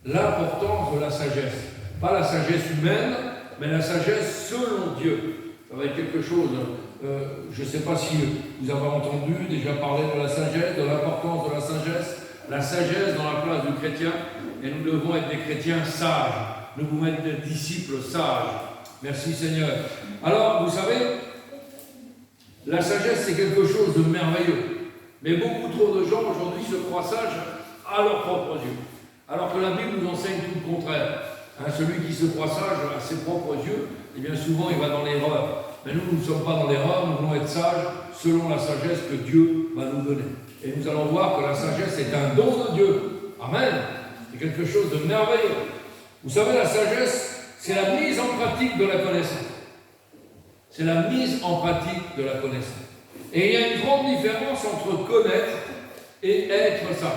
l'importance de la sagesse. Pas la sagesse humaine, mais la sagesse selon Dieu. Ça va être quelque chose, je ne sais pas si vous avez entendu déjà parler de la sagesse, de l'importance de la sagesse dans la place du chrétien, et nous devons être des chrétiens sages, nous devons être des disciples sages. Merci Seigneur. Alors, vous savez, la sagesse c'est quelque chose de merveilleux, mais beaucoup trop de gens aujourd'hui se croient sages à leurs propres yeux, alors que la Bible nous enseigne tout le contraire. Celui qui se croit sage à ses propres yeux, et bien souvent il va dans l'erreur. Mais nous ne sommes pas dans l'erreur, nous voulons être sages selon la sagesse que Dieu va nous donner. Et nous allons voir que la sagesse est un don de Dieu. Amen. C'est quelque chose de merveilleux. Vous savez, la sagesse, c'est la mise en pratique de la connaissance. C'est la mise en pratique de la connaissance. Et il y a une grande différence entre connaître et être sage.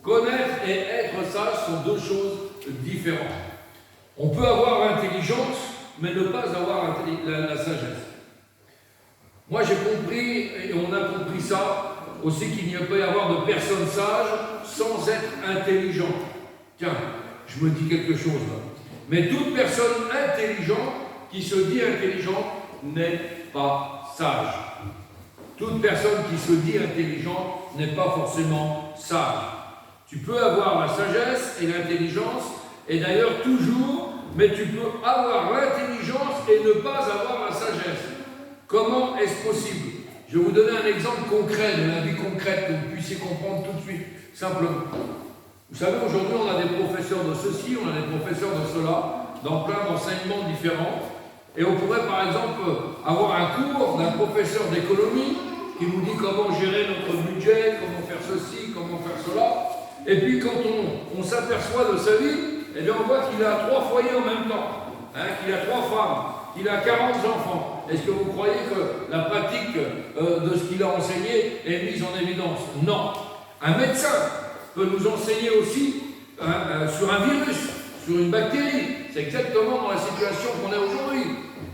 Connaître et être sage sont deux choses différentes. On peut avoir l'intelligence, mais ne pas avoir la sagesse. Moi j'ai compris, et on a compris ça, aussi qu'il ne peut y avoir de personnes sages sans être intelligent. Tiens, je me dis quelque chose là. Mais toute personne intelligente qui se dit intelligente n'est pas sage. Toute personne qui se dit intelligente n'est pas forcément sage. Tu peux avoir la sagesse et l'intelligence, et d'ailleurs toujours, mais tu peux avoir l'intelligence et ne pas avoir la sagesse. Comment est-ce possible? Je vais vous donner un exemple concret, de la vie concrète, que vous puissiez comprendre tout de suite, simplement. Vous savez, aujourd'hui, on a des professeurs de ceci, on a des professeurs de cela, dans plein d'enseignements différents. Et on pourrait, par exemple, avoir un cours d'un professeur d'économie qui nous dit comment gérer notre budget, comment faire ceci, comment faire cela. Et puis, quand on s'aperçoit de sa vie, eh bien, on voit qu'il a 3 foyers en même temps, qu'il a 3 femmes, qu'il a 40 enfants. Est-ce que vous croyez que la pratique de ce qu'il a enseigné est mise en évidence? Non. Un médecin peut nous enseigner aussi sur un virus, sur une bactérie. C'est exactement dans la situation qu'on est aujourd'hui.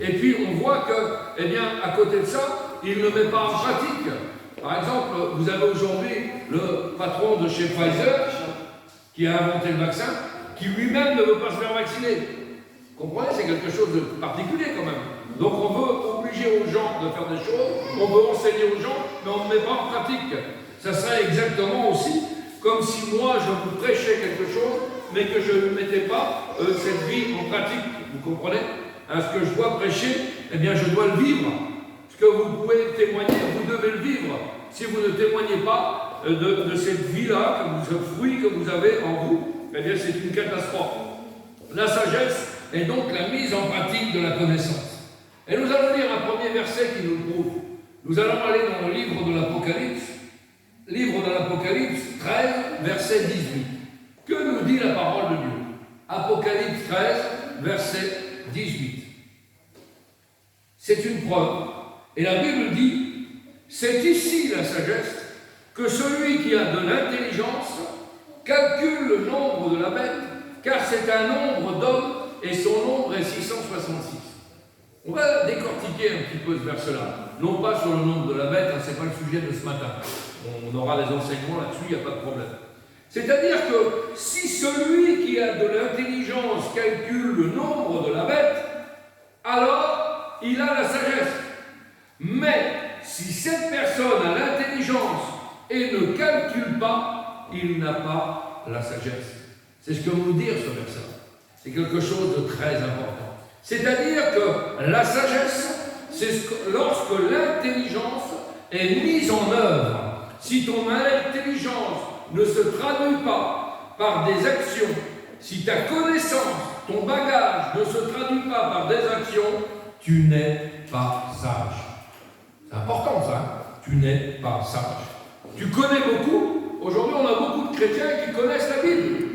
Et puis, on voit que, eh bien, à côté de ça, il ne met pas en pratique. Par exemple, vous avez aujourd'hui le patron de chez Pfizer qui a inventé le vaccin, qui lui-même ne veut pas se faire vacciner. Vous comprenez? C'est quelque chose de particulier quand même. Donc on veut obliger aux gens de faire des choses, on veut enseigner aux gens, mais on ne met pas en pratique. Ça serait exactement aussi comme si moi je vous prêchais quelque chose, mais que je ne mettais pas cette vie en pratique. Vous comprenez? Ce que je dois prêcher, eh bien je dois le vivre. Ce que vous pouvez témoigner, vous devez le vivre. Si vous ne témoignez pas de cette vie-là, ce fruit que vous avez en vous, eh bien c'est une catastrophe. La sagesse est donc la mise en pratique de la connaissance. Et nous allons lire un premier verset qui nous le prouve. Nous allons aller dans le livre de l'Apocalypse, 13, verset 18. Que nous dit la parole de Dieu? Apocalypse 13, verset 18. C'est une preuve. Et la Bible dit, c'est ici la sagesse, que celui qui a de l'intelligence calcule le nombre de la bête, car c'est un nombre d'hommes et son nombre est 666. On va décortiquer un petit peu ce verset-là. Non pas sur le nombre de la bête, ce n'est pas le sujet de ce matin. On aura des enseignements là-dessus, il n'y a pas de problème. C'est-à-dire que si celui qui a de l'intelligence calcule le nombre de la bête, alors il a la sagesse. Mais si cette personne a l'intelligence et ne calcule pas, il n'a pas la sagesse. C'est ce que veut dire ce verset. C'est quelque chose de très important. C'est-à-dire que la sagesse, c'est lorsque l'intelligence est mise en œuvre. Si ton intelligence ne se traduit pas par des actions, si ta connaissance, ton bagage ne se traduit pas par des actions, tu n'es pas sage. C'est important ça, tu n'es pas sage. Tu connais beaucoup, aujourd'hui on a beaucoup de chrétiens qui connaissent la Bible.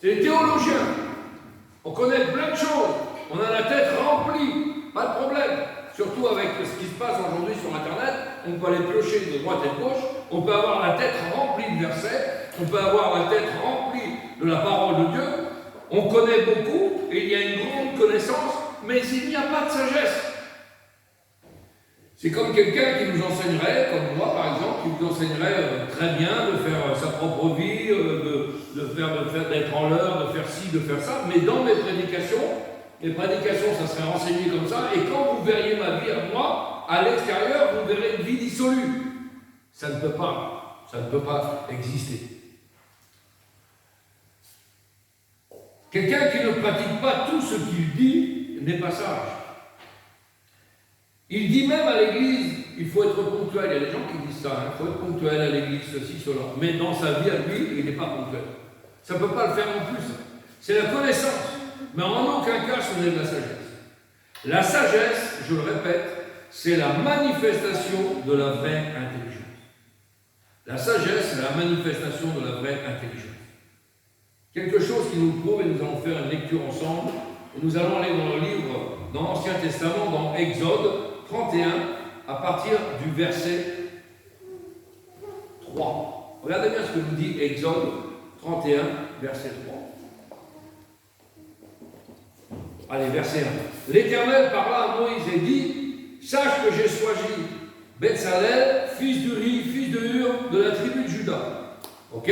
C'est des théologiens. On connaît plein de choses. On a la tête remplie. Pas de problème. Surtout avec ce qui se passe aujourd'hui sur Internet, on peut aller piocher de droite et de gauche. On peut avoir la tête remplie de versets. On peut avoir la tête remplie de la parole de Dieu. On connaît beaucoup et il y a une grande connaissance, mais il n'y a pas de sagesse. C'est comme quelqu'un qui nous enseignerait, comme moi par exemple, qui nous enseignerait très bien de faire sa propre vie, d'être en l'heure, de faire ci, de faire ça, mais dans mes prédications, ça serait renseigné comme ça, et quand vous verriez ma vie à moi, à l'extérieur, vous verrez une vie dissolue. Ça ne peut pas exister. Quelqu'un qui ne pratique pas tout ce qu'il dit n'est pas sage. Il dit même à l'église, il faut être ponctuel. Il y a des gens qui disent ça, il faut être ponctuel à l'église, ceci, cela. Mais dans sa vie à lui, il n'est pas ponctuel. Ça ne peut pas le faire non plus. C'est la connaissance. Mais en aucun cas, ce n'est de la sagesse. La sagesse, je le répète, c'est la manifestation de la vraie intelligence. La sagesse, c'est la manifestation de la vraie intelligence. Quelque chose qui nous le prouve, et nous allons faire une lecture ensemble. Et nous allons aller dans le livre, dans l'Ancien Testament, dans Exode 31, à partir du verset 3. Regardez bien ce que nous dit Exode 31, verset 3. Allez, verset 1. L'Éternel parla à Moïse et dit, sache que j'ai choisi Betsalel, fils d'Uri, fils de Hur, de la tribu de Juda. Ok?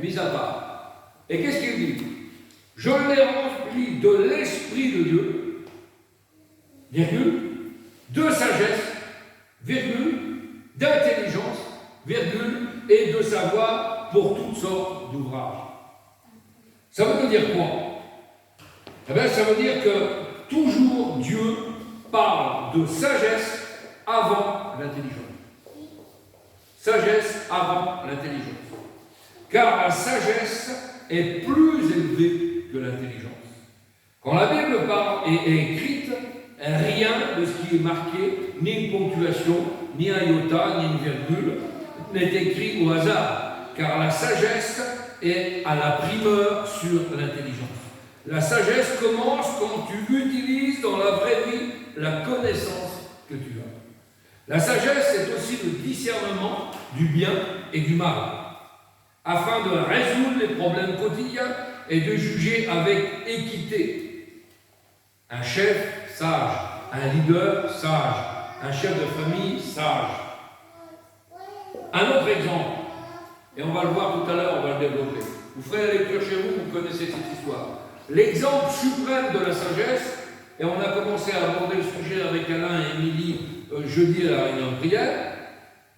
Mis à part. Et qu'est-ce qu'il dit? Je l'ai rempli de l'Esprit de Dieu, virgule, de sagesse, virgule, d'intelligence, virgule, et de savoir pour toutes sortes d'ouvrages. Ça veut dire quoi? Eh bien, ça veut dire que toujours Dieu parle de sagesse avant l'intelligence. Sagesse avant l'intelligence. Car la sagesse est plus élevée que l'intelligence. Quand la Bible parle et est écrite, rien de ce qui est marqué, ni une ponctuation, ni un iota, ni une virgule, n'est écrit au hasard, car la sagesse est à la primeur sur l'intelligence. La sagesse commence quand tu utilises dans la vraie vie la connaissance que tu as. La sagesse est aussi le discernement du bien et du mal, afin de résoudre les problèmes quotidiens et de juger avec équité. Un chef sage, un leader sage, un chef de famille sage. Un autre exemple, et on va le voir tout à l'heure, on va le développer. Vous ferez la lecture chez vous, vous connaissez cette histoire. L'exemple suprême de la sagesse, et on a commencé à aborder le sujet avec Alain et Émilie jeudi à la réunion de prière,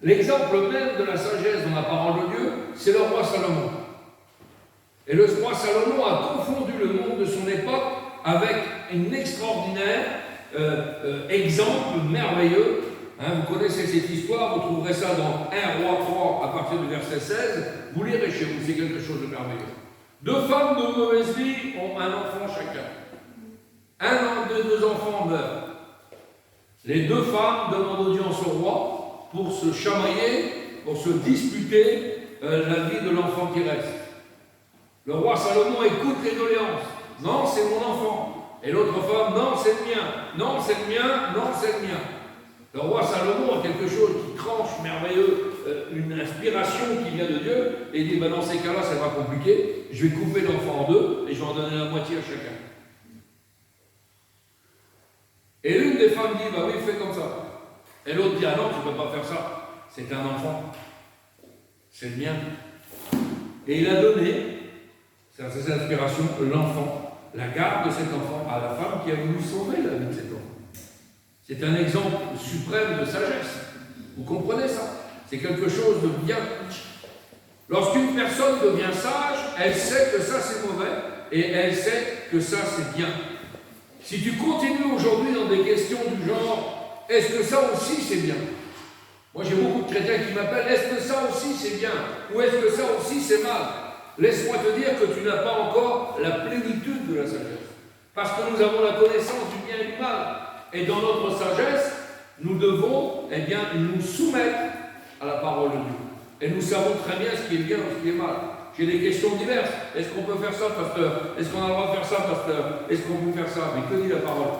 l'exemple même de la sagesse dans la parole de Dieu, c'est le roi Salomon. Et le roi Salomon a confondu le monde de son époque avec un extraordinaire exemple merveilleux. Vous connaissez cette histoire, vous trouverez ça dans 1 Roi 3 à partir du verset 16. Vous lirez chez vous, c'est quelque chose de merveilleux. Deux femmes de mauvaise vie ont un enfant chacun. Des deux enfants meurent. Les deux femmes demandent audience au roi pour se chamailler, pour se disputer la vie de l'enfant qui reste. Le roi Salomon écoute les doléances. Non, c'est mon enfant. Et l'autre femme, non, c'est le mien. Non, c'est le mien. Non, c'est le mien. Le roi Salomon a quelque chose qui tranche merveilleux, une inspiration qui vient de Dieu, et il dit, dans ces cas-là, c'est pas compliqué, je vais couper l'enfant en deux, et je vais en donner la moitié à chacun. Et l'une des femmes dit, oui, fais comme ça. Et l'autre dit, ah non, tu ne peux pas faire ça, c'est un enfant, c'est le mien. Et il a donné, c'est cette inspiration, l'enfant, la garde de cet enfant, à la femme qui a voulu sauver la vie de cet enfant. C'est un exemple suprême de sagesse. Vous comprenez ça? C'est quelque chose de bien. Lorsqu'une personne devient sage, elle sait que ça c'est mauvais et elle sait que ça c'est bien. Si tu continues aujourd'hui dans des questions du genre, est-ce que ça aussi c'est bien? Moi j'ai beaucoup de chrétiens qui m'appellent, est-ce que ça aussi c'est bien? Ou est-ce que ça aussi c'est mal? Laisse-moi te dire que tu n'as pas encore la plénitude de la sagesse. Parce que nous avons la connaissance du bien et du mal. Et dans notre sagesse, nous devons nous soumettre à la parole de Dieu. Et nous savons très bien ce qui est bien et ce qui est mal. J'ai des questions diverses. Est-ce qu'on peut faire ça, pasteur? Est-ce qu'on a le droit de faire ça, pasteur? Est-ce qu'on peut faire ça? Mais que dit la parole?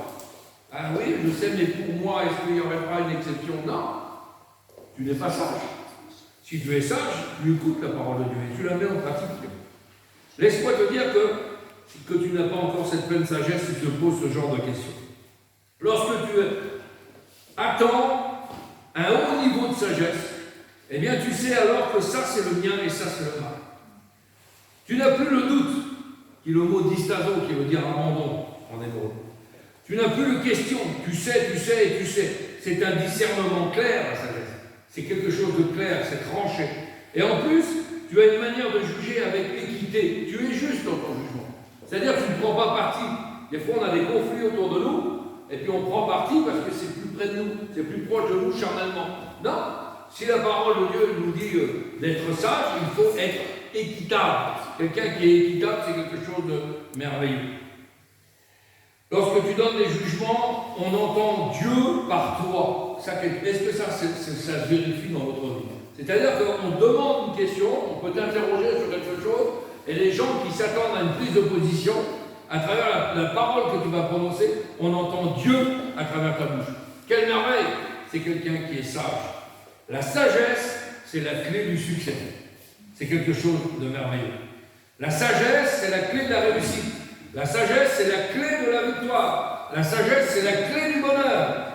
Ah oui, je sais, mais pour moi, est-ce qu'il n'y aurait pas une exception? Non. Tu n'es pas sage. Si tu es sage, tu écoutes la parole de Dieu et tu la mets en pratique. Laisse-moi te dire que tu n'as pas encore cette pleine sagesse si tu te poses ce genre de questions. Lorsque tu attends un haut niveau de sagesse, eh bien tu sais alors que ça c'est le bien et ça c'est le mal. Tu n'as plus le doute, qui est le mot distazo, qui veut dire abandon en hébreu. Tu n'as plus de questions, tu sais et tu sais. C'est un discernement clair, la sagesse. C'est quelque chose de clair, c'est tranché. Et en plus, tu as une manière de juger avec équité. Tu es juste dans ton jugement. C'est-à-dire que tu ne prends pas parti. Des fois, on a des conflits autour de nous, et puis on prend parti parce que c'est plus près de nous, c'est plus proche de nous charnellement. Non, si la parole de Dieu nous dit d'être sage, il faut être équitable. Quelqu'un qui est équitable, c'est quelque chose de merveilleux. Lorsque tu donnes des jugements, on entend Dieu par toi. Est-ce que ça se vérifie dans votre vie? C'est-à-dire qu'on demande une question, on peut t'interroger sur quelque chose, et les gens qui s'attendent à une prise de position, à travers la parole que tu vas prononcer, on entend Dieu à travers ta bouche. Quelle merveille! C'est quelqu'un qui est sage. La sagesse, c'est la clé du succès. C'est quelque chose de merveilleux. La sagesse, c'est la clé de la réussite. La sagesse, c'est la clé de la victoire. La sagesse, c'est la clé du bonheur.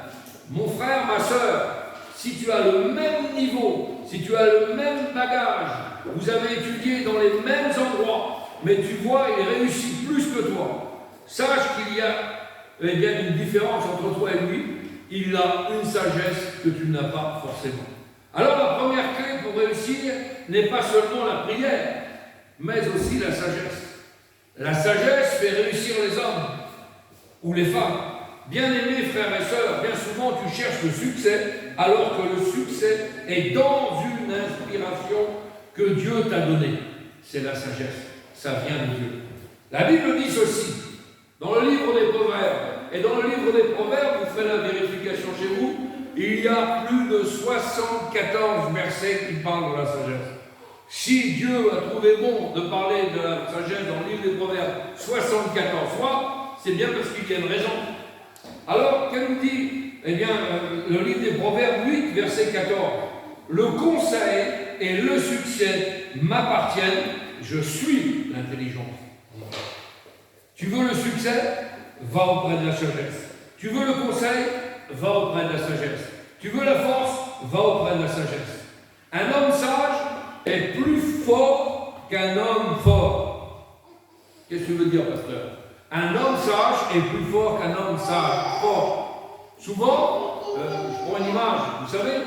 Mon frère, ma soeur, si tu as le même niveau, si tu as le même bagage, vous avez étudié dans les mêmes endroits, mais tu vois, il réussit plus que toi. Sache qu'il y a bien une différence entre toi et lui. Il a une sagesse que tu n'as pas forcément. Alors la première clé pour réussir n'est pas seulement la prière, mais aussi la sagesse. La sagesse fait réussir les hommes ou les femmes. Bien-aimés frères et sœurs, bien souvent tu cherches le succès, alors que le succès est dans une inspiration que Dieu t'a donnée. C'est la sagesse. Ça vient de Dieu. La Bible dit ceci, dans le livre des Proverbes, et dans le livre des Proverbes, vous ferez la vérification chez vous, il y a plus de 74 versets qui parlent de la sagesse. Si Dieu a trouvé bon de parler de la sagesse dans le livre des Proverbes 74 fois, c'est bien parce qu'il y a une raison. Alors, qu'elle nous dit? Eh bien, le livre des Proverbes 8, verset 14. Le conseil et le succès m'appartiennent, je suis l'intelligence. Tu veux le succès? Va auprès de la sagesse. Tu veux le conseil? Va auprès de la sagesse. Tu veux la force? Va auprès de la sagesse. Un homme sage est plus fort qu'un homme fort. Qu'est-ce que tu veux dire, pasteur? Un homme sage est plus fort qu'un homme sage, fort. Souvent, je prends une image, vous savez,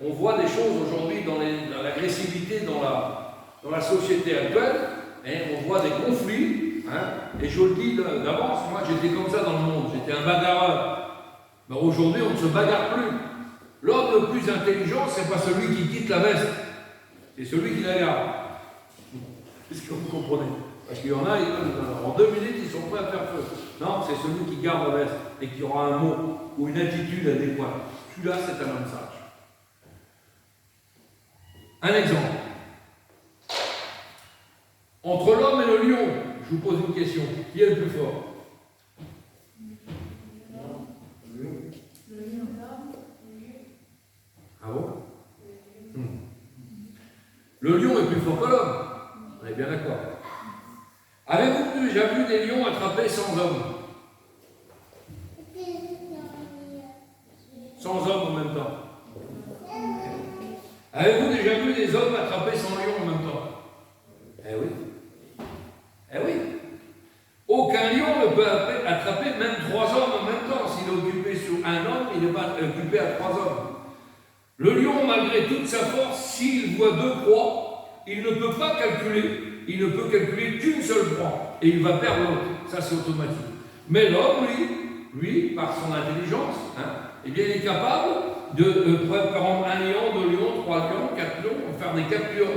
on voit des choses aujourd'hui dans l'agressivité dans la société actuelle, et on voit des conflits. Et je le dis d'avance, moi j'étais comme ça dans le monde, j'étais un bagarreur. Mais aujourd'hui on ne se bagarre plus. L'homme le plus intelligent, c'est pas celui qui quitte la veste, c'est celui qui la garde. Est-ce que vous comprenez? Parce qu'il y en a, en 2 minutes, ils sont prêts à faire feu. Non, c'est celui qui garde la veste et qui aura un mot ou une attitude adéquate. Celui-là, c'est un homme sage. Un exemple. Entre l'homme et le lion, je vous pose une question. Qui est le plus fort? Ah bon? Le lion est plus fort que l'homme. On est bien d'accord. Avez-vous déjà vu des lions attrapés sans hommes? Sans hommes en même temps. Avez-vous déjà vu des hommes attrapés sans lion en même temps? Eh oui. Eh oui. Aucun lion ne peut attraper même 3 hommes en même temps. S'il est occupé sur un homme, il n'est pas occupé à 3 hommes. Le lion, malgré toute sa force, s'il voit 2 proies, il ne peut pas calculer. Il ne peut calculer qu'une seule proie. Et il va perdre l'autre. Ça, c'est automatique. Mais l'homme, lui, par son intelligence, eh bien, il est capable de prendre 1 lion, 2 lions, 3 lions, 4 lions, faire des captures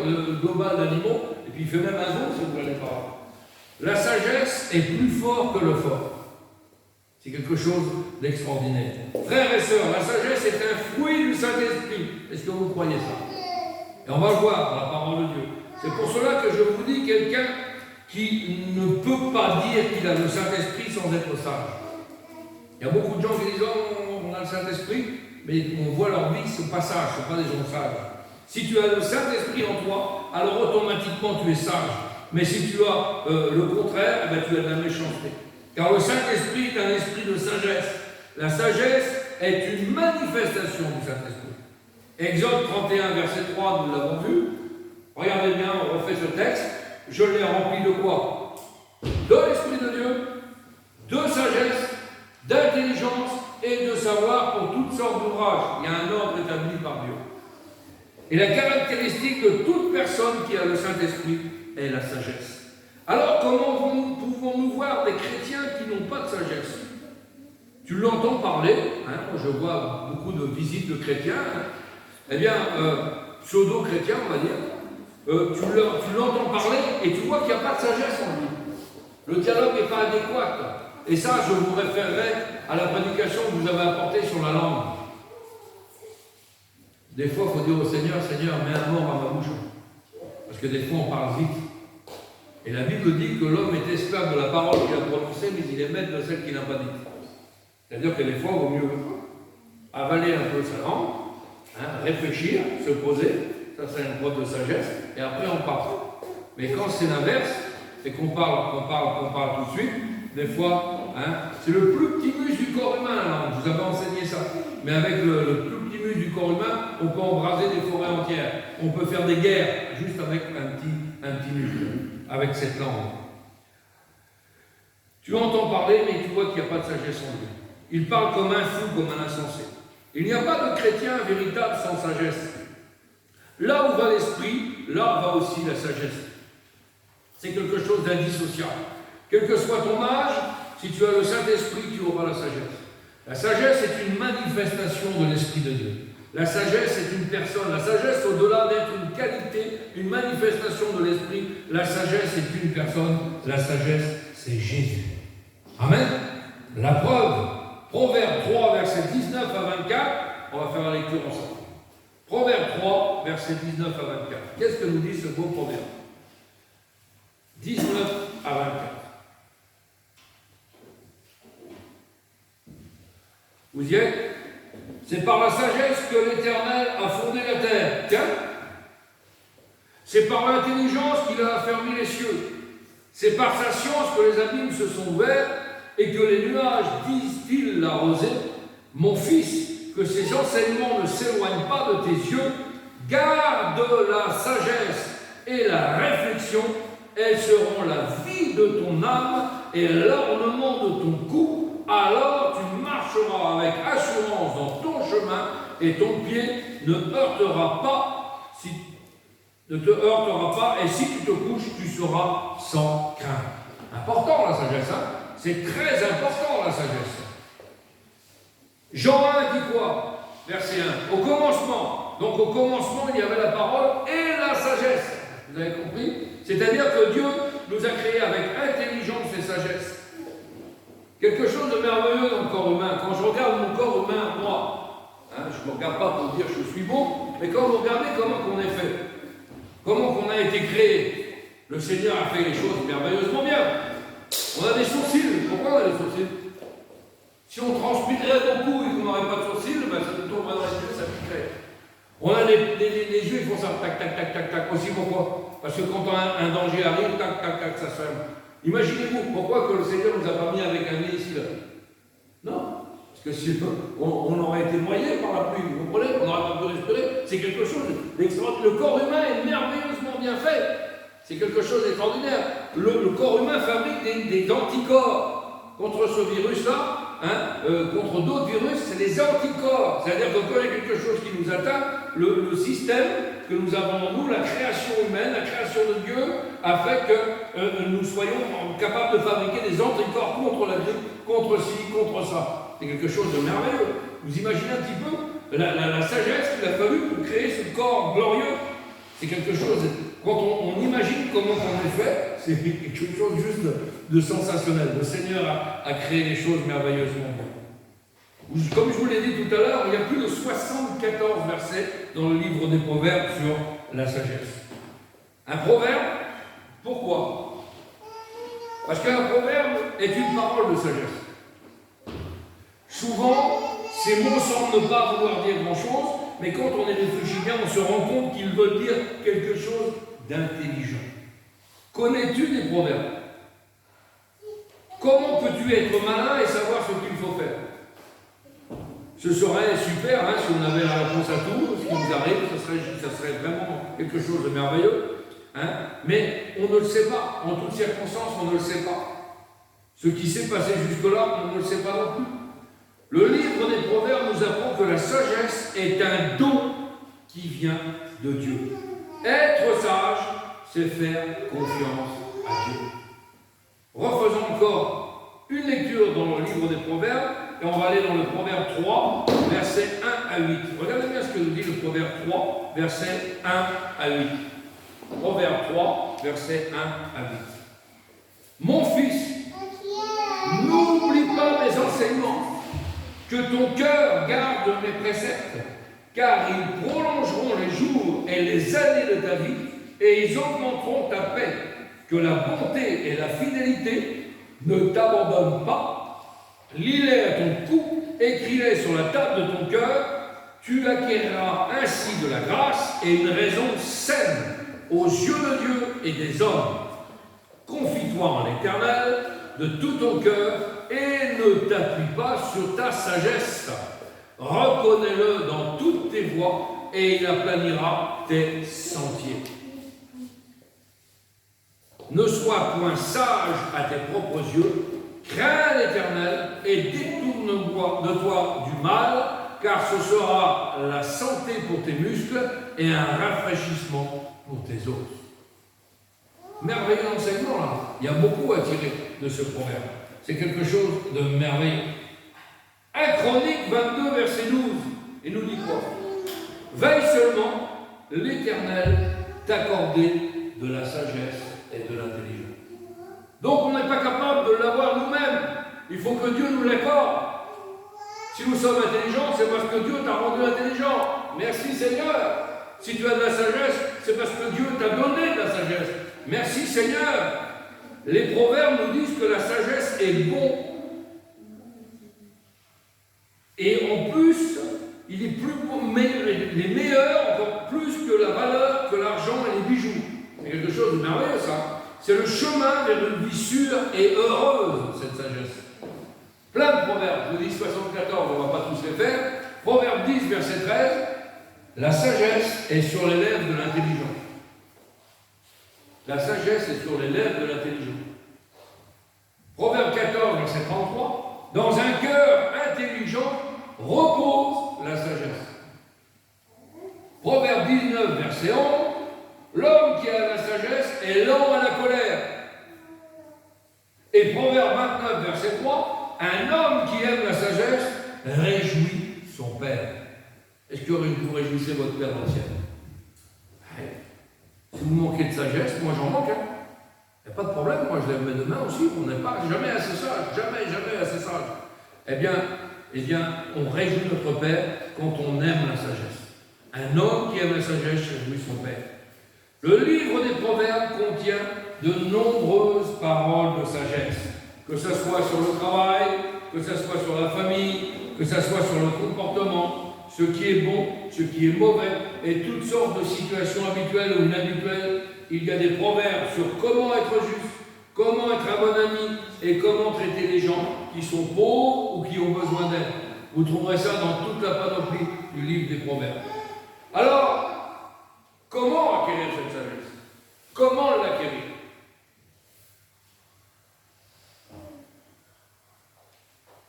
globales d'animaux, et puis il fait même un zoo si vous n'allez pas. La sagesse est plus forte que le fort. C'est quelque chose d'extraordinaire. Frères et sœurs, la sagesse est un fruit du Saint-Esprit. Est-ce que vous croyez ça? Et on va le voir dans la parole de Dieu. C'est pour cela que je vous dis, quelqu'un qui ne peut pas dire qu'il a le Saint-Esprit sans être sage. Il y a beaucoup de gens qui disent « Oh, on a le Saint-Esprit », mais on voit leur vie, ce n'est pas sage, ce ne sont pas des gens sages. Si tu as le Saint-Esprit en toi, alors automatiquement tu es sage. Mais si tu as le contraire, eh bien, tu as de la méchanceté. Car le Saint-Esprit est un esprit de sagesse. La sagesse est une manifestation du Saint-Esprit. Exode 31, verset 3, nous l'avons vu. Regardez bien, on refait ce texte. Je l'ai rempli de quoi? De l'Esprit de Dieu, de sagesse, d'intelligence et de savoir pour toutes sortes d'ouvrages. Il y a un ordre établi par Dieu. Et la caractéristique de toute personne qui a le Saint-Esprit est la sagesse. Alors, comment pouvons-nous voir des chrétiens qui n'ont pas de sagesse? Tu l'entends parler, hein, moi je vois beaucoup de visites de chrétiens, hein, eh bien, pseudo-chrétiens, on va dire, tu l'entends parler et tu vois qu'il n'y a pas de sagesse en lui. Le dialogue n'est pas adéquat. Et ça, je vous référerai à la prédication que vous avez apportée sur la langue. Des fois, il faut dire au Seigneur, Seigneur, mets un mort à ma bouche. Parce que des fois, on parle vite. Et la Bible dit que l'homme est esclave de la parole qu'il a prononcée, mais il est maître de celle qu'il n'a pas dite. C'est-à-dire que des fois, il vaut mieux avaler un peu sa langue, hein, réfléchir, se poser, ça c'est une preuve de sagesse, et après on parle. Mais quand c'est l'inverse, et qu'on parle tout de suite, des fois, hein, c'est le plus petit muscle du corps humain, la langue, je vous avais enseigné ça. Mais avec le plus petit muscle du corps humain, on peut embraser des forêts entières. On peut faire des guerres, juste avec un petit muscle, avec cette langue. Tu entends parler, mais tu vois qu'il n'y a pas de sagesse en lui. Il parle comme un fou, comme un insensé. Il n'y a pas de chrétien véritable sans sagesse. Là où va l'esprit, là va aussi la sagesse. C'est quelque chose d'indissociable. Quel que soit ton âge, si tu as le Saint-Esprit, tu auras la sagesse. La sagesse est une manifestation de l'Esprit de Dieu. La sagesse est une personne. La sagesse, au-delà d'être une qualité, une manifestation de l'Esprit, la sagesse est une personne. La sagesse, c'est Jésus. Amen. La preuve, Proverbe 3, verset 19 à 24, on va faire la lecture ensemble. Proverbe 3, verset 19 à 24. Qu'est-ce que nous dit ce beau proverbe? 19 à 24. Vous y êtes? C'est par la sagesse que l'Éternel a fondé la terre. Tiens. C'est par l'intelligence qu'il a affermi les cieux. C'est par sa science que les abîmes se sont ouverts et que les nuages disent-ils la rosée. Mon fils, que ces enseignements ne s'éloignent pas de tes yeux, garde la sagesse et la réflexion, elles seront la vie de ton âme et l'ornement de ton cou, alors tu marcheras avec assurance dans ton chemin et ton pied ne te heurtera pas, et si tu te couches, tu seras sans crainte. Important la sagesse, hein? C'est très important la sagesse. Jean 1 dit quoi? Verset 1. Au commencement. Donc au commencement, il y avait la parole et la sagesse. Vous avez compris? C'est-à-dire que Dieu nous a créés avec intelligence et sagesse. Quelque chose de merveilleux dans le corps humain. Quand je regarde mon corps humain, moi, hein, je ne me regarde pas pour dire je suis beau, mais quand vous regardez comment on est fait, comment on a été créé, le Seigneur a fait les choses merveilleusement bien. On a des sourcils. Pourquoi on a des sourcils? Si on transpirait beaucoup et qu'on n'aurait pas de sourcils, ben ça nous tomberait dans les yeux, ça piquerait. On a les yeux, ils font ça, tac, tac, tac, tac, tac. Aussi pourquoi? Parce que quand un danger arrive, tac, tac, tac, ça se ferme. Imaginez-vous, pourquoi que le Seigneur nous a pas mis avec un nez ici, là? Non. Parce que si on aurait été noyé par la pluie, vous comprenez? On n'aurait pas pu respirer. C'est quelque chose d'extraordinaire. Le corps humain est merveilleusement bien fait. C'est quelque chose d'extraordinaire. Le corps humain fabrique des anticorps contre ce virus-là. Hein, contre d'autres virus, c'est les anticorps. C'est-à-dire que quand il y a quelque chose qui nous atteint, le système que nous avons en nous, la création humaine, la création de Dieu, a fait que nous soyons capables de fabriquer des anticorps contre la grippe, contre ci, contre ça. C'est quelque chose de merveilleux. Vous imaginez un petit peu la sagesse qu'il a fallu pour créer ce corps glorieux. C'est quelque chose, quand on imagine comment on est fait, c'est quelque chose juste de sensationnel. Le Seigneur a créé les choses merveilleusement. Comme je vous l'ai dit tout à l'heure, il y a plus de 74 versets dans le livre des Proverbes sur la sagesse. Un proverbe, pourquoi? Parce qu'un proverbe est une parole de sagesse. Souvent, ces mots semblent ne pas vouloir dire grand-chose, mais quand on y réfléchit bien, on se rend compte qu'ils veulent dire quelque chose d'intelligent. Connais-tu des proverbes? Comment peux-tu être malin et savoir ce qu'il faut faire? Ce serait super hein, si on avait la réponse à tout, ce qui nous arrive, ça serait vraiment quelque chose de merveilleux. Hein, mais on ne le sait pas, en toutes circonstances, on ne le sait pas. Ce qui s'est passé jusque-là, on ne le sait pas non plus. Le livre des Proverbes nous apprend que la sagesse est un don qui vient de Dieu. Être sage, c'est faire confiance à Dieu. Refaisons encore une lecture dans le livre des Proverbes, et on va aller dans le Proverbe 3, versets 1 à 8. Regardez bien ce que nous dit le Proverbe 3, versets 1 à 8. Proverbe 3, versets 1 à 8. Mon fils, n'oublie pas mes enseignements, que ton cœur garde mes préceptes, car ils prolongeront les jours et les années de ta vie, et ils augmenteront ta paix. Que la bonté et la fidélité ne t'abandonnent pas. Lis-les à ton cou, écris-les sur la table de ton cœur, tu acquériras ainsi de la grâce et une raison saine aux yeux de Dieu et des hommes. Confie-toi en l'Éternel de tout ton cœur et ne t'appuie pas sur ta sagesse. Reconnais-le dans toutes tes voies et il aplanira tes sentiers. Ne sois point sage à tes propres yeux, crains l'Éternel et détourne-toi de toi du mal, car ce sera la santé pour tes muscles et un rafraîchissement pour tes os. Merveilleux enseignement là, il y a beaucoup à tirer de ce proverbe. C'est quelque chose de merveilleux. 1 Chronique 22, verset 12, il nous dit quoi? Veille seulement l'Éternel t'accorder de la sagesse et de l'intelligence. Donc on n'est pas capable de l'avoir nous-mêmes. Il faut que Dieu nous l'accorde. Si nous sommes intelligents, c'est parce que Dieu t'a rendu intelligent. Merci Seigneur. Si tu as de la sagesse, c'est parce que Dieu t'a donné de la sagesse. Merci Seigneur. Les proverbes nous disent que la sagesse est bon. Et en plus, il est plus beau, il est meilleur encore plus que la valeur, que l'argent et les bijoux. C'est quelque chose de merveilleux, ça. C'est le chemin vers une vie sûre et heureuse, cette sagesse. Plein de proverbes. Je vous dis 74, on ne va pas tous les faire. Proverbe 10, verset 13. La sagesse est sur les lèvres de l'intelligent. La sagesse est sur les lèvres de l'intelligent. Proverbe 14, verset 33. Dans un cœur intelligent repose la sagesse. Proverbe 19, verset 11. L'homme qui a la sagesse est lent à la colère. Et Proverbe 29, verset 3, un homme qui aime la sagesse réjouit son père. Est-ce que vous réjouissez votre père dans le ciel? Si vous manquez de sagesse, moi j'en manque. Il n'y a pas de problème, moi je lève mes deux mains aussi, on n'est pas jamais assez sage, jamais assez sage. Eh bien, on réjouit notre père quand on aime la sagesse. Un homme qui aime la sagesse réjouit son père. Le livre des Proverbes contient de nombreuses paroles de sagesse, que ce soit sur le travail, que ce soit sur la famille, que ce soit sur le comportement, ce qui est bon, ce qui est mauvais, et toutes sortes de situations habituelles ou inhabituelles. Il y a des proverbes sur comment être juste, comment être un bon ami, et comment traiter les gens qui sont pauvres ou qui ont besoin d'aide. Vous trouverez ça dans toute la panoplie du livre des Proverbes. Alors, comment acquérir cette sagesse? Comment l'acquérir?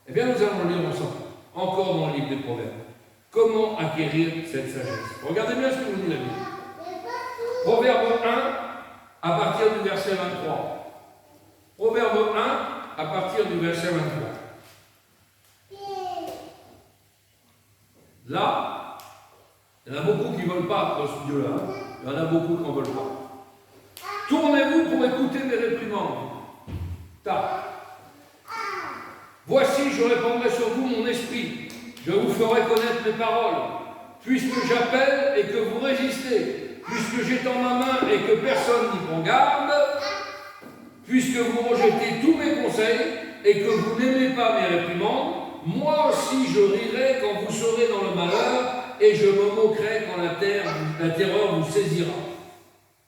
Eh bien, nous allons le lire ensemble, encore dans le livre des Proverbes. Comment acquérir cette sagesse? Regardez bien ce que vous nous l'avez dit. Proverbe 1, à partir du verset 23. Proverbe 1, à partir du verset 23. Là, il y en a beaucoup qui ne veulent pas dans ce Dieu-là. Il y en a beaucoup qui n'en veulent pas. Tournez-vous pour écouter mes réprimandes. Tac. Voici, je répandrai sur vous mon esprit. Je vous ferai connaître mes paroles. Puisque j'appelle et que vous résistez, puisque j'étends ma main et que personne n'y prend garde, puisque vous rejetez tous mes conseils et que vous n'aimez pas mes réprimandes, moi aussi je rirai quand vous serez dans le malheur et je me moquerai quand la terreur vous saisira.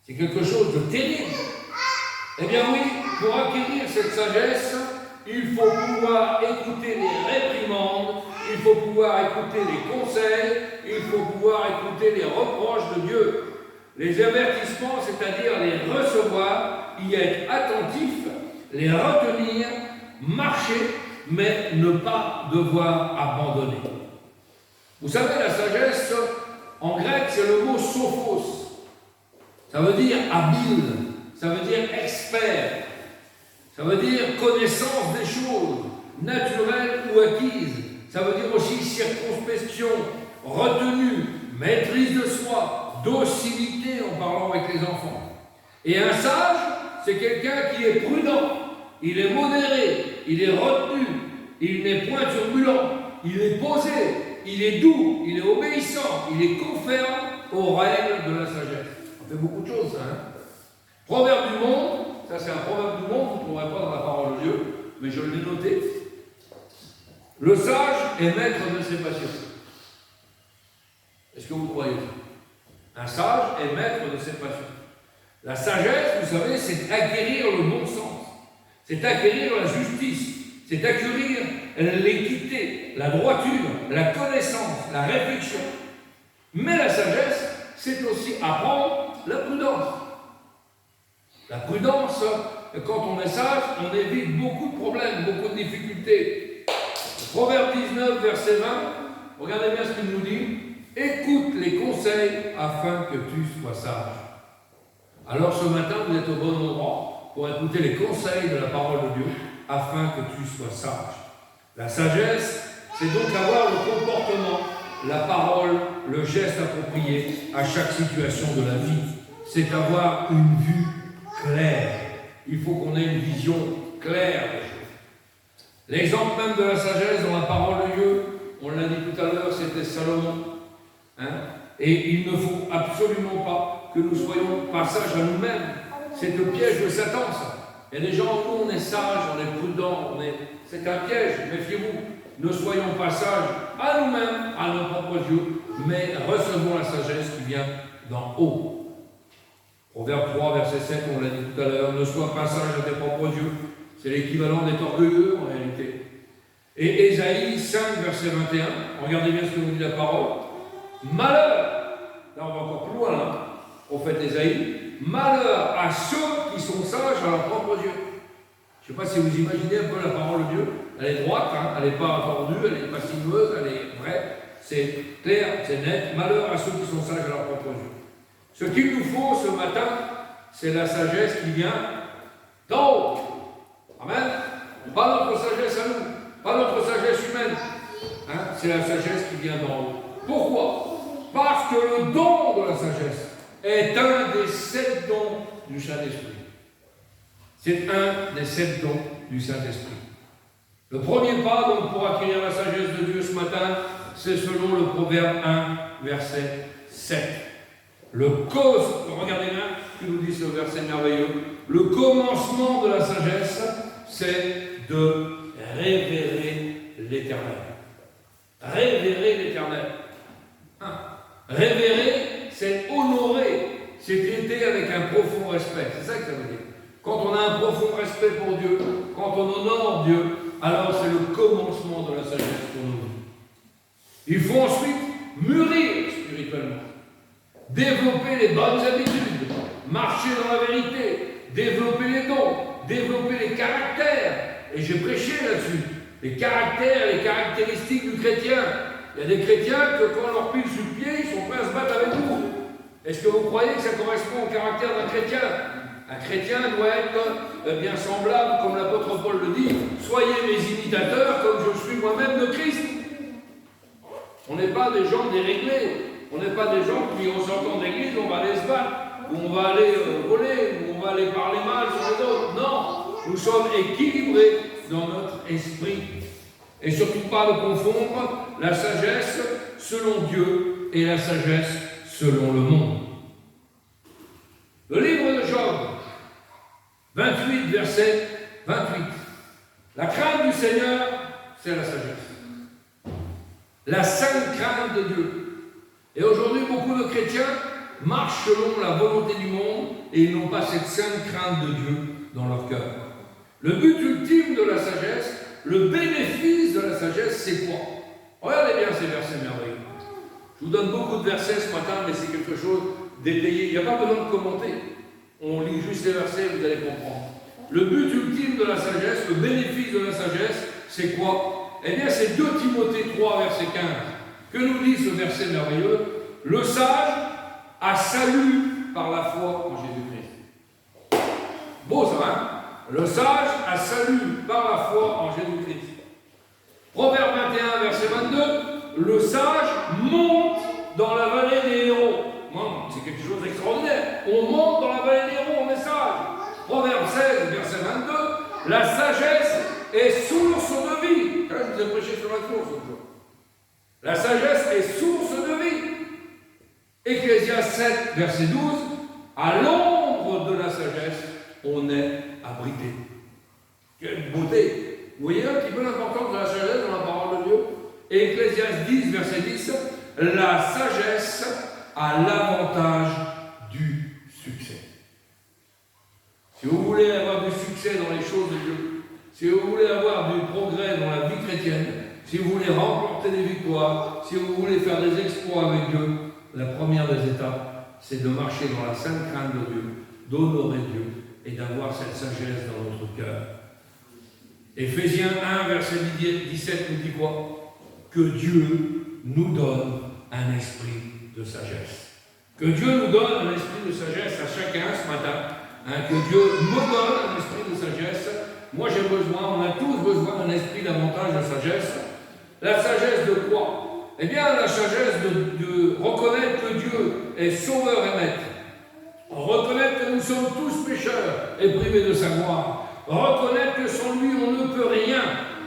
C'est quelque chose de terrible. Eh bien oui, pour acquérir cette sagesse, il faut pouvoir écouter les réprimandes, il faut pouvoir écouter les conseils, il faut pouvoir écouter les reproches de Dieu. Les avertissements, c'est-à-dire les recevoir, y être attentif, les retenir, marcher, mais ne pas devoir abandonner. Vous savez, la sagesse, en grec, c'est le mot sophos. Ça veut dire habile, ça veut dire expert, ça veut dire connaissance des choses, naturelles ou acquises. Ça veut dire aussi circonspection, retenue, maîtrise de soi, docilité en parlant avec les enfants. Et un sage, c'est quelqu'un qui est prudent, il est modéré, il est retenu, il n'est point turbulent, il est posé, il est doux, il est obéissant, il est conforme aux règles de la sagesse. Ça fait beaucoup de choses, ça. Proverbe du monde, ça c'est un proverbe du monde, vous ne trouverez pas dans la parole de Dieu, mais je l'ai noté. Le sage est maître de ses passions. Est-ce que vous croyez ça? Un sage est maître de ses passions. La sagesse, vous savez, c'est acquérir le bon sens, c'est acquérir la justice, c'est acquérir l'équité, la droiture, la connaissance, la réflexion. Mais la sagesse, c'est aussi apprendre la prudence. La prudence, quand on est sage, on évite beaucoup de problèmes, beaucoup de difficultés. Proverbe 19, verset 20, regardez bien ce qu'il nous dit. Écoute les conseils afin que tu sois sage. Alors ce matin, vous êtes au bon endroit pour écouter les conseils de la parole de Dieu afin que tu sois sage. La sagesse, c'est donc avoir le comportement, la parole, le geste approprié à chaque situation de la vie. C'est avoir une vue claire. Il faut qu'on ait une vision claire des choses. L'exemple même de la sagesse dans la parole de Dieu, on l'a dit tout à l'heure, c'était Salomon. Et il ne faut absolument pas que nous soyons pas sages à nous-mêmes. C'est le piège de Satan, ça. Il y a des gens où on est sage, on est prudent, c'est un piège, méfiez-vous. Ne soyons pas sages à nous-mêmes, à nos propres yeux, mais recevons la sagesse qui vient d'en haut. Proverbe 3, verset 7, on l'a dit tout à l'heure, ne sois pas sage à tes propres yeux. C'est l'équivalent d'être orgueilleux en réalité. Et Ésaïe 5, verset 21, regardez bien ce que nous dit la parole. Malheur, là on va encore plus loin, là, prophète Ésaïe, malheur à ceux qui sont sages à leurs propres yeux. Je ne sais pas si vous imaginez un peu la parole de Dieu, elle est droite, elle n'est pas tordue, elle n'est pas sinueuse, elle est vraie, c'est clair, c'est net. Malheur à ceux qui sont sages à leurs propres yeux. Ce qu'il nous faut ce matin, c'est la sagesse qui vient d'en haut. Amen. Pas notre sagesse à nous, pas notre sagesse humaine. C'est la sagesse qui vient d'en haut. Pourquoi? Parce que le don de la sagesse est un des 7 dons du Saint-Esprit. C'est un des 7 dons du Saint-Esprit. Le premier pas donc pour acquérir la sagesse de Dieu ce matin, c'est selon le Proverbe 1, verset 7. Regardez bien ce que nous dit ce verset merveilleux. Le commencement de la sagesse, c'est de révérer l'Éternel. Révérer l'Éternel. Révérer, c'est honorer, c'est traiter avec un profond respect. C'est ça que ça veut dire. Quand on a un profond respect pour Dieu, quand on honore Dieu, alors c'est le commencement de la sagesse pour nous. Il faut ensuite mûrir spirituellement, développer les bonnes habitudes, marcher dans la vérité, développer les dons, développer les caractères. Et j'ai prêché là-dessus. Les caractères, les caractéristiques du chrétien. Il y a des chrétiens que quand on leur pile sur le pied, ils sont prêts à se battre avec vous. Est-ce que vous croyez que ça correspond au caractère d'un chrétien? Un chrétien doit être bien semblable, comme l'apôtre Paul le dit. Soyez mes imitateurs comme je suis moi-même de Christ. On n'est pas des gens déréglés. On n'est pas des gens qui, en sortant d'église, on va aller se battre, ou on va aller voler, ou on va aller parler mal sur les autres. Non, nous sommes équilibrés dans notre esprit. Et surtout pas de confondre la sagesse selon Dieu et la sagesse selon le monde. Le livre de Job, 28, verset 28. La crainte du Seigneur, c'est la sagesse. La sainte crainte de Dieu. Et aujourd'hui, beaucoup de chrétiens marchent selon la volonté du monde et ils n'ont pas cette sainte crainte de Dieu dans leur cœur. Le but ultime de la sagesse, le bénéfice de la sagesse, c'est quoi? Regardez bien ces versets merveilleux. Je vous donne beaucoup de versets ce matin, mais c'est quelque chose d'étayé. Il n'y a pas besoin de commenter. On lit juste les versets et vous allez comprendre. Le but ultime de la sagesse, le bénéfice de la sagesse, c'est quoi? Eh bien, c'est 2 Timothée 3, verset 15. Que nous dit ce verset merveilleux? Le sage a salut par la foi en Jésus-Christ. Beau ça, hein? Le sage a salut par la foi en Jésus-Christ. Proverbe 21, verset 22. Le sage monte dans la vallée des héros. C'est quelque chose d'extraordinaire. On monte dans la vallée des héros, on est sage. Proverbe 16, verset 22. La sagesse est source de vie. Là, je vous ai prêché sur la source l'autre jour. La sagesse est source de vie. Ecclésiaste 7, verset 12. À l'ombre de la sagesse, on est abrité. Quelle beauté! Vous voyez un petit peu l'importance de la sagesse dans la parole de Dieu? Et Ecclésiaste 10, verset 10. La sagesse a l'avantage du succès. Si vous voulez avoir du succès dans les choses de Dieu, si vous voulez avoir du progrès dans la vie chrétienne, si vous voulez remporter des victoires, si vous voulez faire des exploits avec Dieu, la première des étapes, c'est de marcher dans la sainte crainte de Dieu, d'honorer Dieu et d'avoir cette sagesse dans notre cœur. Éphésiens 1, verset 17 nous dit quoi? Que Dieu nous donne un esprit de sagesse. Que Dieu nous donne un esprit de sagesse à chacun ce matin. Que Dieu me donne un esprit de sagesse. Moi j'ai besoin, on a tous besoin d'un esprit davantage de sagesse. La sagesse de quoi? Eh bien la sagesse de reconnaître que Dieu est sauveur et maître. Reconnaître que nous sommes tous pécheurs et privés de sa gloire. Reconnaître que sans lui on ne peut rien.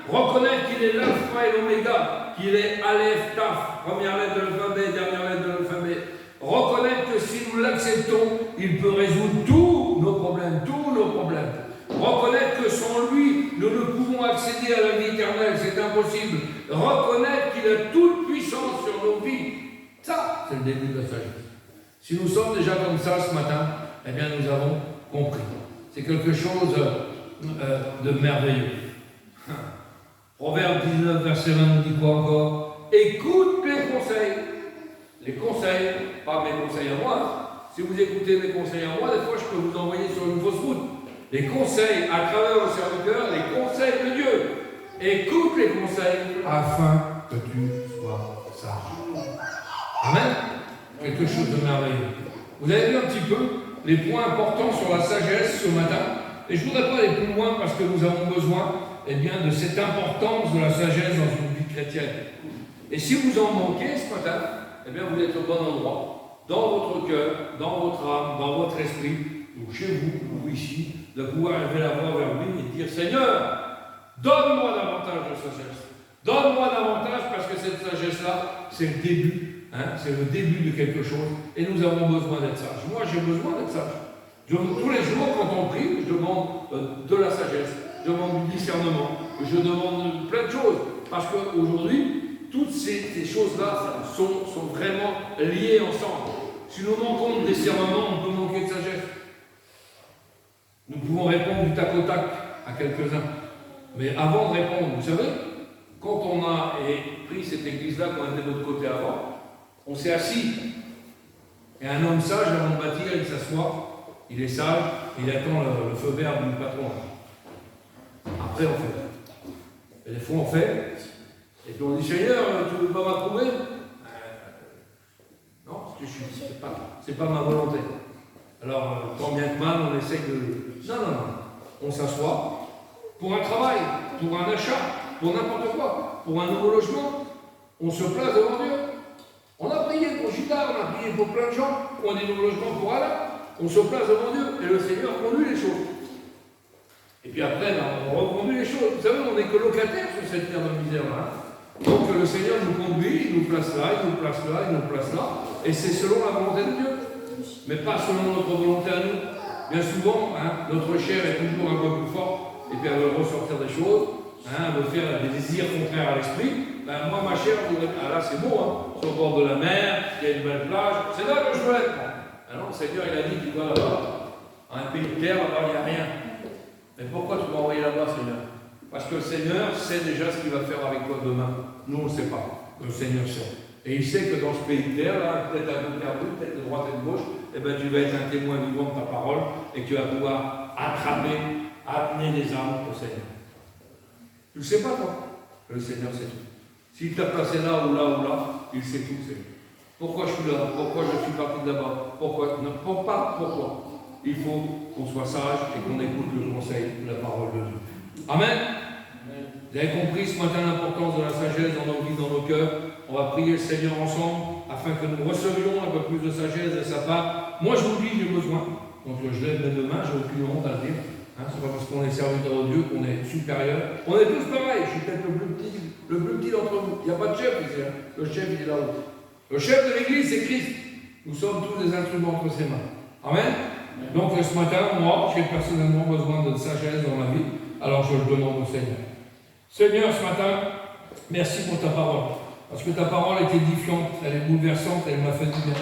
Reconnaître qu'il est l'alpha et l'oméga, qu'il est Aleph, Taf, première lettre de l'alphabet, dernière lettre de l'alphabet. Reconnaître que si nous l'acceptons, il peut résoudre tous nos problèmes, tous nos problèmes. Reconnaître que sans lui, nous ne pouvons accéder à la vie éternelle, c'est impossible. Reconnaître qu'il a toute puissance sur nos vies. Ça, c'est le début de la sagesse. Si nous sommes déjà comme ça ce matin, eh bien nous avons compris. C'est quelque chose de merveilleux. Proverbe 19, verset 20 nous dit quoi encore? Écoute mes conseils. Les conseils, pas mes conseils à moi. Si vous écoutez mes conseils à moi, des fois je peux vous envoyer sur une fausse route. Les conseils à travers le serviteur, les conseils de Dieu. Écoute les conseils afin que tu sois sage. Amen. Quelque chose de merveilleux. Vous avez vu un petit peu les points importants sur la sagesse ce matin. Et je ne voudrais pas aller plus loin parce que nous avons besoin de cette importance de la sagesse dans une vie chrétienne. Et si vous en manquez ce matin, vous êtes au bon endroit, dans votre cœur, dans votre âme, dans votre esprit, ou chez vous, ou ici, de pouvoir lever la voix vers lui et dire Seigneur, donne-moi davantage de sagesse. Donne-moi davantage parce que cette sagesse-là, c'est le début. C'est le début de quelque chose et nous avons besoin d'être sages. Moi, j'ai besoin d'être sage. Tous les jours, quand on prie, je demande de la sagesse, je demande du discernement, je demande plein de choses. Parce qu'aujourd'hui, toutes ces choses-là sont vraiment liées ensemble. Si nous manquons de discernement, on peut manquer de sagesse. Nous pouvons répondre du tac au tac à quelques-uns. Mais avant de répondre, vous savez, quand on a pris cette église-là, qu'on était de l'autre côté avant, on s'est assis. Et un homme sage, avant de bâtir, il s'assoit, il est sage, il attend le feu vert du patron. Après, on fait. Et des fois, on fait. Et puis on dit Seigneur, tu ne veux pas m'approuver? Non, c'est pas ma volonté. Alors, tant bien que mal, on essaie de. Non. On s'assoit pour un travail, pour un achat, pour n'importe quoi, pour un nouveau logement. On se place devant Dieu. On a prié pour Gita, on a prié pour plein de gens, pour des nouveaux logements pour Allah. On se place devant Dieu et le Seigneur conduit les choses. Et puis après, on reconduit les choses. Vous savez, on n'est que locataires sur cette terre de misère-là. Donc le Seigneur nous conduit, il nous place là, il nous place là, il nous place là. Et c'est selon la volonté de Dieu. Mais pas selon notre volonté à nous. Bien souvent, notre chair est toujours un peu plus forte. Et puis elle veut ressortir des choses. Elle veut faire des désirs contraires à l'esprit. Moi, ma chair, là c'est beau, sur le bord de la mer, il y a une belle plage, c'est là que je veux être. Alors, le Seigneur, il a dit qu'il va là-bas, un pays de terre, là-bas, il n'y a rien. Mais pourquoi tu m'as envoyé là-bas? Parce que le Seigneur sait déjà ce qu'il va faire avec toi demain. Nous, on ne sait pas. Le Seigneur sait. Et il sait que dans ce pays de terre, là, peut-être à gauche, peut-être de droite et de gauche, eh ben, tu vas être un témoin vivant de ta parole et que tu vas pouvoir attraper, amener les âmes au Seigneur. Tu ne le sais pas, toi. Le Seigneur sait tout. S'il t'a placé là ou là ou là, il sait tout, Seigneur. Pourquoi je suis là? Pourquoi je suis parti de là-bas? Pourquoi? Ne pas pourquoi. Il faut qu'on soit sage et qu'on écoute le conseil de la parole de Dieu. Amen. Vous avez compris ce matin l'importance de la sagesse dans nos vies, dans nos cœurs. On va prier le Seigneur ensemble afin que nous recevions un peu plus de sagesse de sa part. Moi, je vous dis, j'ai besoin. Donc, je lève mes deux mains, j'ai aucune honte à le dire. Hein, c'est pas parce qu'on est serviteur de Dieu qu'on est supérieur. On est tous pareils. Je suis peut-être le plus petit d'entre vous. Il n'y a pas de chef ici. Hein. Le chef, il est là-haut. Le chef de l'Église, c'est Christ. Nous sommes tous des instruments entre ses mains. Amen. Donc, ce matin, moi, j'ai personnellement besoin de sagesse dans ma vie. Alors, je le demande au Seigneur. Seigneur, ce matin, merci pour ta parole. Parce que ta parole est édifiante, elle est bouleversante, elle m'a fait du bien.